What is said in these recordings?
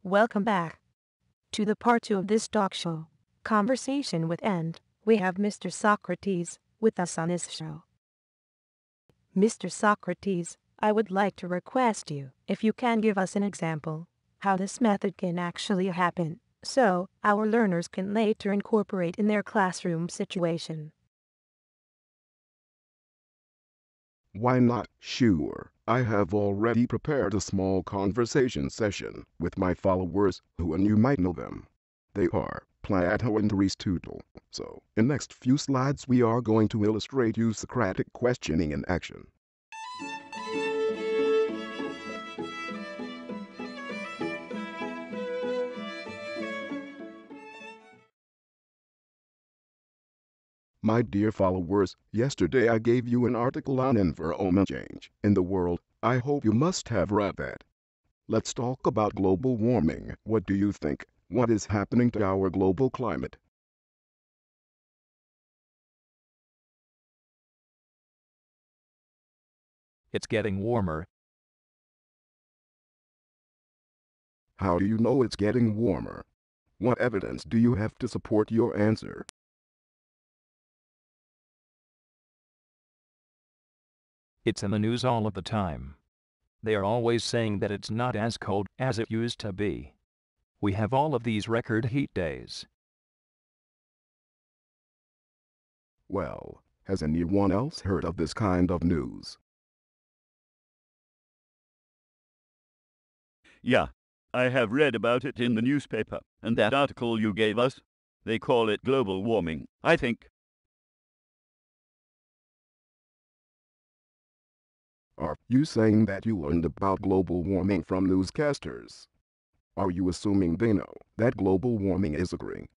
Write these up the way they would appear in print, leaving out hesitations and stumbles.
Welcome back to the part 2 of this talk show, Conversation with End. We have Mr. Socrates with us on this show. Mr. Socrates, I would like to request you, if you can give us an example, how this method can actually happen, so our learners can later incorporate in their classroom situation. Why not? Sure. I have already prepared a small conversation session with my followers who, and you might know them. They are Plato and Aristotle. So, in next few slides we are going to illustrate you Socratic questioning in action. My dear followers, yesterday I gave you an article on environment change in the world. I hope you must have read that. Let's talk about global warming. What do you think? What is happening to our global climate? It's getting warmer. How do you know it's getting warmer? What evidence do you have to support your answer? It's in the news all of the time. They are always saying that it's not as cold as it used to be. We have all of these record heat days. Well, has anyone else heard of this kind of news? Yeah, I have read about it in the newspaper, and that article you gave us. They call it global warming, I think. Are you saying that you learned about global warming from newscasters? Are you assuming they know that global warming is occurring?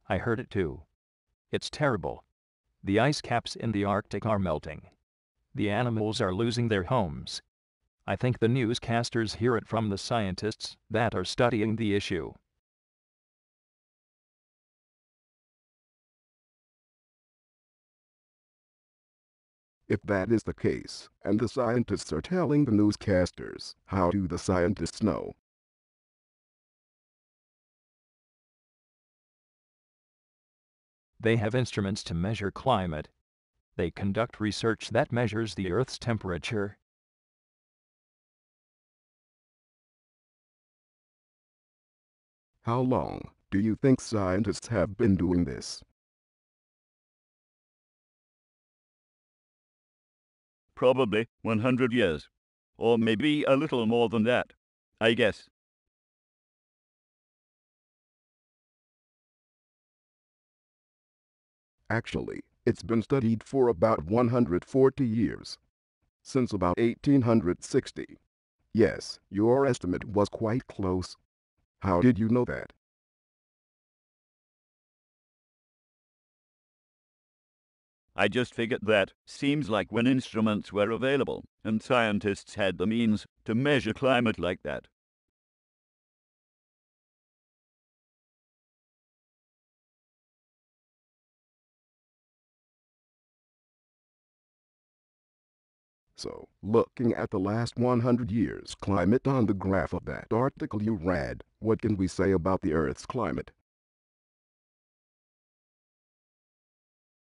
I heard it too. It's terrible. The ice caps in the Arctic are melting. The animals are losing their homes. I think the newscasters hear it from the scientists that are studying the issue. If that is the case, and the scientists are telling the newscasters, how do the scientists know? They have instruments to measure climate. They conduct research that measures the Earth's temperature. How long do you think scientists have been doing this? Probably 100 years. Or maybe a little more than that, I guess. Actually, it's been studied for about 140 years. Since about 1860. Yes, your estimate was quite close. How did you know that? I just figured that seems like when instruments were available and scientists had the means to measure climate like that. So, looking at the last 100 years climate on the graph of that article you read, what can we say about the Earth's climate?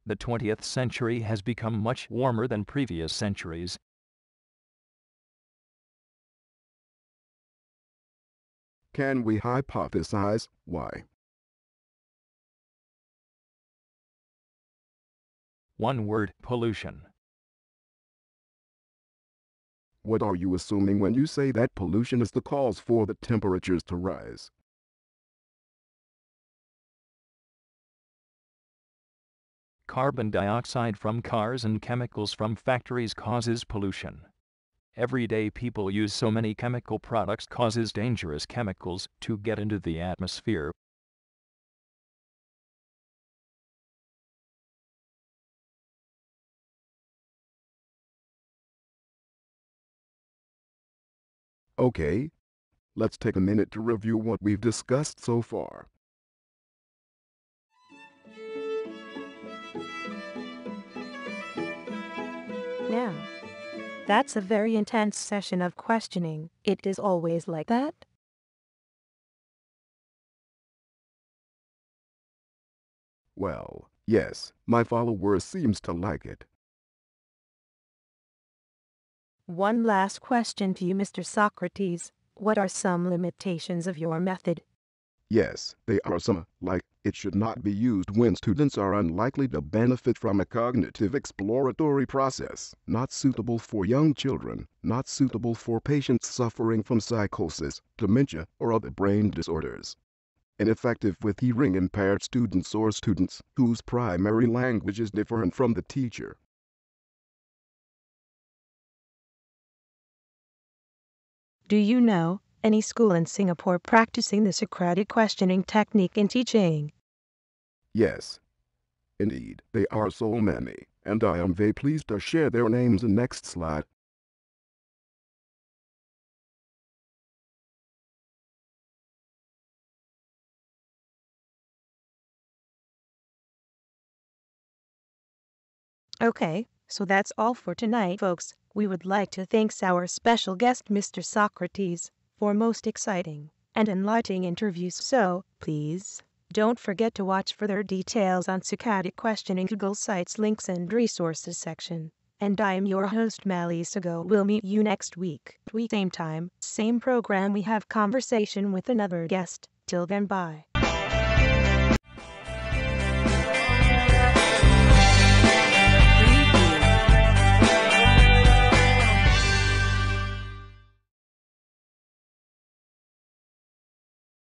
The 20th century has become much warmer than previous centuries. Can we hypothesize why? One word: pollution. What are you assuming when you say that pollution is the cause for the temperatures to rise? Carbon dioxide from cars and chemicals from factories causes pollution. Everyday people use so many chemical products causes dangerous chemicals to get into the atmosphere. Okay, let's take a minute to review what we've discussed so far. now. That's a very intense session of questioning. It is always like that? Well, yes, my followers seems to like it. One last question to you, Mr. Socrates. What are some limitations of your method? Yes, they are some, like, it should not be used when students are unlikely to benefit from a cognitive exploratory process, not suitable for young children, not suitable for patients suffering from psychosis, dementia, or other brain disorders. Ineffective with hearing impaired students or students whose primary language is different from the teacher. Do you know any school in Singapore practicing the Socratic questioning technique in teaching? Yes, indeed, they are so many, and I am very pleased to share their names in next slide. Okay, so that's all for tonight, folks. We would like to thank our special guest, Mr. Socrates, for most exciting and enlightening interviews. So, please, don't forget to watch further details on Socratic questioning Google Sites links and resources section. And I am your host, Mali Sago. We'll meet you next week. Same time, same program. We have conversation with another guest. Till then, bye.